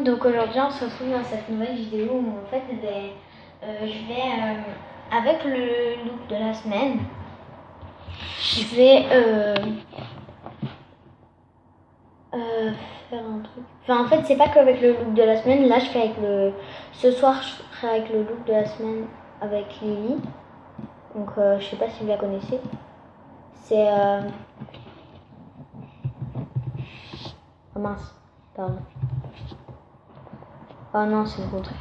Donc aujourd'hui on se retrouve dans cette nouvelle vidéo où en fait je vais avec le look de la semaine, je vais faire un truc. Enfin en fait c'est pas qu'avec le look de la semaine, là je fais avec le... Ce soir je ferai avec le look de la semaine avec Lily. Donc je sais pas si vous la connaissez. C'est... Oh mince, pardon. Oh non, c'est le contraire.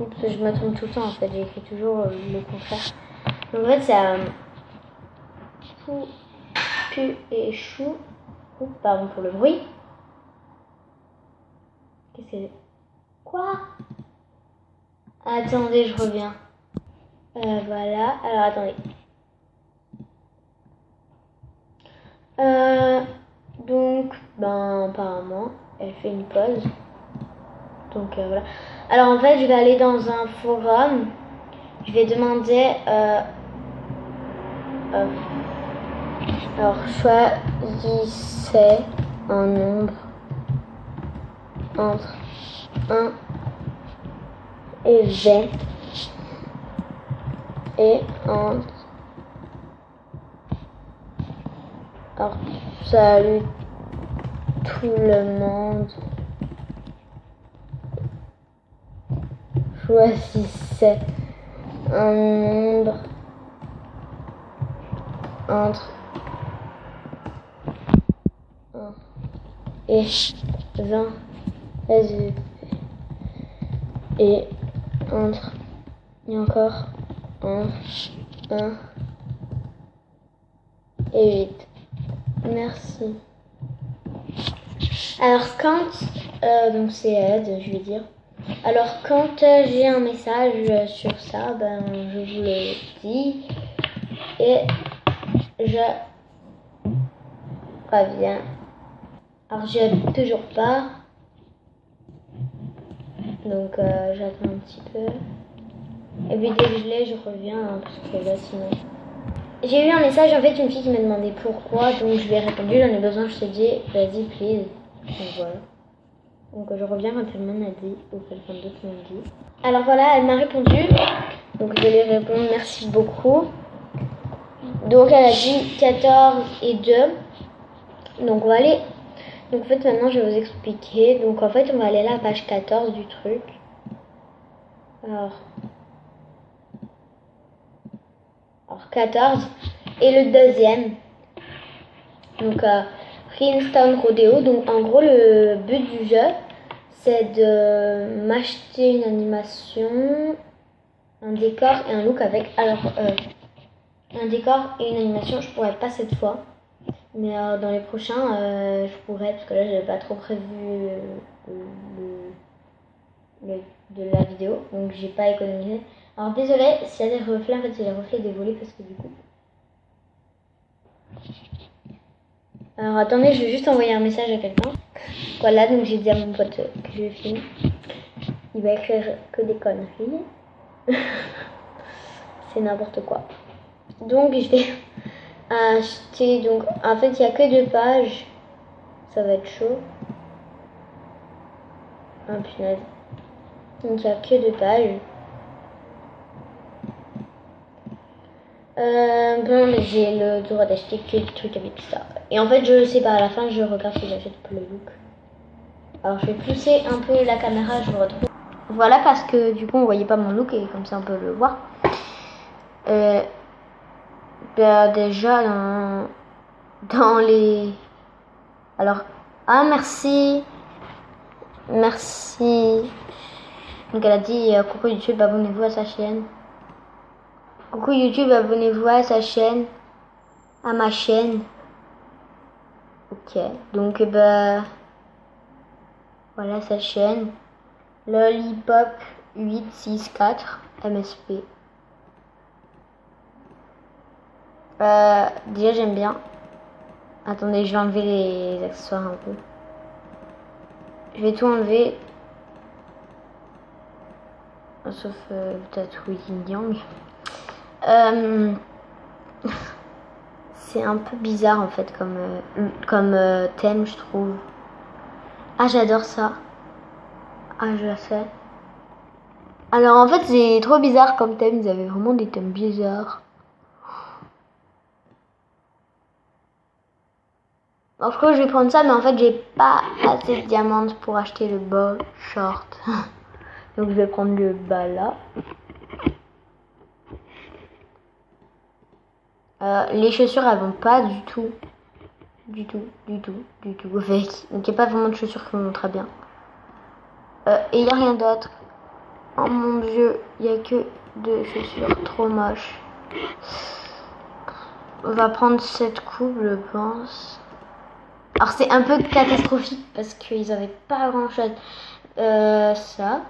Oups, je me trompe tout le temps en fait, j'écris toujours le contraire. Donc en fait c'est fou, pu et chou. Oups, pardon pour le bruit. Qu'est-ce que c'est? Quoi? Attendez, je reviens. Voilà, alors attendez. Donc, ben apparemment, elle fait une pause. Donc voilà. Alors en fait, je vais aller dans un forum. Je vais demander. Alors choisissez un nombre entre 1 et 20 et entre. Alors salut tout le monde. Choisissez un nombre entre 1 et 20 et entre et encore entre 1 et 8. Merci. Alors quand donc c'est Ed, je vais dire. Alors quand j'ai un message sur ça, ben je vous le dis et je reviens. Alors j'ai toujours pas, donc j'attends un petit peu. Et puis dès que je l'ai, je reviens hein, parce que là sinon. J'ai eu un message en fait, une fille qui m'a demandé pourquoi, donc je lui ai répondu j'en ai besoin, je te dis vas-y please. Donc voilà. Donc je reviens quand elle m'en a dit, ou quelqu'un d'autre m'a dit. Alors voilà, elle m'a répondu. Donc je vais lui répondre merci beaucoup. Donc elle a dit 14 et 2. Donc on va aller. Donc en fait maintenant je vais vous expliquer. Donc en fait on va aller à la page 14 du truc. Alors 14. Et le deuxième. Donc Flintstone Rodeo. Donc en gros le but du jeu c'est de m'acheter une animation, un décor et un look avec. Alors un décor et une animation je pourrais pas cette fois, mais dans les prochains je pourrais parce que là j'avais pas trop prévu de la vidéo donc j'ai pas économisé. Alors désolé s'il y a des reflets, en fait c'est les reflets des volets parce que du coup. Alors attendez, je vais juste envoyer un message à quelqu'un. Voilà, donc j'ai dit à mon pote que je filme. Il va écrire que des conneries. C'est n'importe quoi. Donc je vais acheter. Donc en fait il n'y a que 2 pages. Ça va être chaud. Ah punaise. Donc il n'y a que 2 pages. Bon, mais j'ai le droit d'acheter que des trucs avec ça. Et en fait, je sais pas, à la fin, je regarde si j'achète pas le look. Alors, je vais pousser un peu la caméra, je vous retrouve. Voilà, parce que du coup, on voyait pas mon look et comme ça, on peut le voir. Déjà, dans les... Alors, ah, merci. Merci. Donc, elle a dit, coucou YouTube, abonnez-vous à sa chaîne. Coucou YouTube, abonnez-vous à sa chaîne, à ma chaîne. Ok, donc voilà sa chaîne. Lollipop 864 MSP. Déjà j'aime bien. Attendez, je vais enlever les accessoires un peu. Je vais tout enlever. Sauf peut-être Yin Yang. C'est un peu bizarre en fait comme thème je trouve. Ah j'adore ça. Ah, je la sais. Alors en fait c'est trop bizarre comme thème, ils avaient vraiment des thèmes bizarres. En fait je vais prendre ça mais en fait j'ai pas assez de diamants pour acheter le bas short. Donc je vais prendre le bas là. Les chaussures elles vont pas du tout. Du tout avec. Donc il n'y a pas vraiment de chaussures qui vont très bien. Et il n'y a rien d'autre. Oh mon dieu, il n'y a que deux chaussures trop moches. On va prendre cette coupe, je pense. Alors c'est un peu catastrophique parce qu'ils avaient pas grand chose. Ça.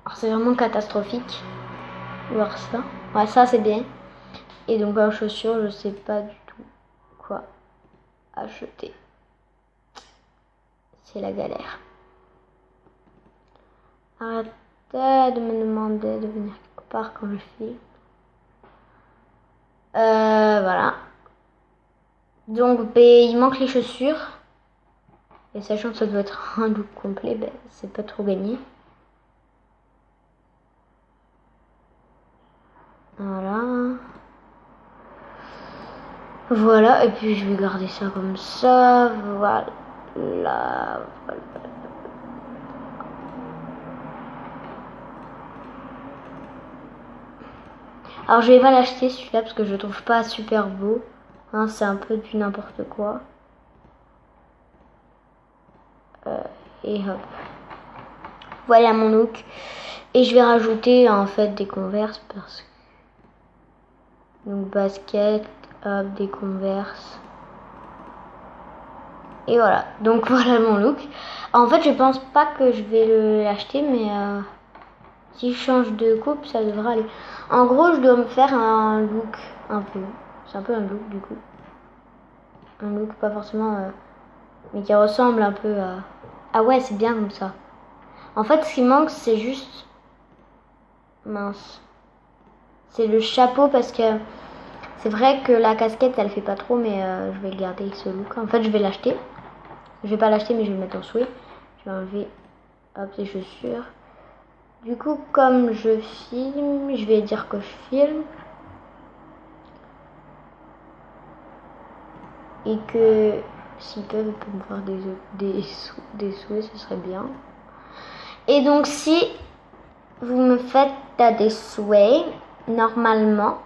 Alors c'est vraiment catastrophique. Voir ça. Ouais, ça c'est bien. Et donc en chaussures, je sais pas du tout quoi acheter. C'est la galère. Arrêtez de me demander de venir quelque part quand je filme. Voilà. Donc, il manque les chaussures. Et sachant que ça doit être un look complet, c'est pas trop gagné. Voilà. Voilà. Et puis, je vais garder ça comme ça. Voilà. Alors je vais pas l'acheter celui-là parce que je le trouve pas super beau. Hein, c'est un peu du n'importe quoi. Et hop. Voilà mon look. Et je vais rajouter en fait des Converse parce que... Donc basket, hop, des Converse. Et voilà. Donc voilà mon look. En fait je pense pas que je vais l'acheter mais si je change de coupe ça devrait aller. En gros je dois me faire un look un peu. C'est un peu un look du coup. Un look pas forcément... mais qui ressemble un peu à... Ah ouais c'est bien comme ça. En fait ce qui manque c'est juste... Mince. C'est le chapeau parce que... C'est vrai que la casquette elle fait pas trop mais je vais garder ce look. En fait je vais l'acheter. Je vais pas l'acheter mais je vais le mettre en souhait. Je vais enlever hop les chaussures. Du coup comme je filme, je vais dire que je filme. Et que s'ils peuvent me faire des souhaits, ce serait bien. Et donc si vous me faites des souhaits, normalement,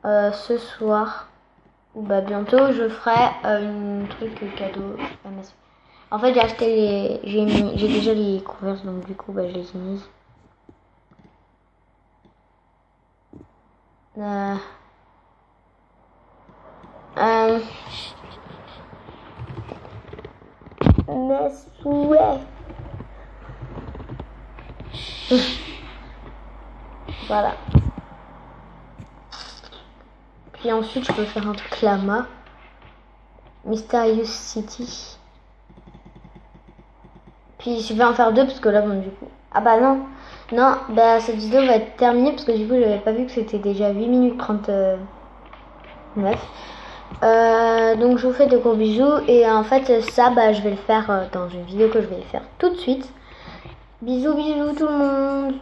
ce soir, ou bientôt, je ferai un truc cadeau. En fait, j'ai acheté j'ai déjà les Converse, donc du coup, je les ai mises. Mes souhaits. Voilà. Puis ensuite, je peux faire un truc lama. Mysterious City. Puis je vais en faire deux parce que là, bon, du coup... Ah bah non. Non, cette vidéo va être terminée parce que du coup, j'avais pas vu que c'était déjà 8 minutes 39. Donc je vous fais de gros bisous. Et en fait, ça, je vais le faire dans une vidéo que je vais faire tout de suite. Bisous, bisous tout le monde.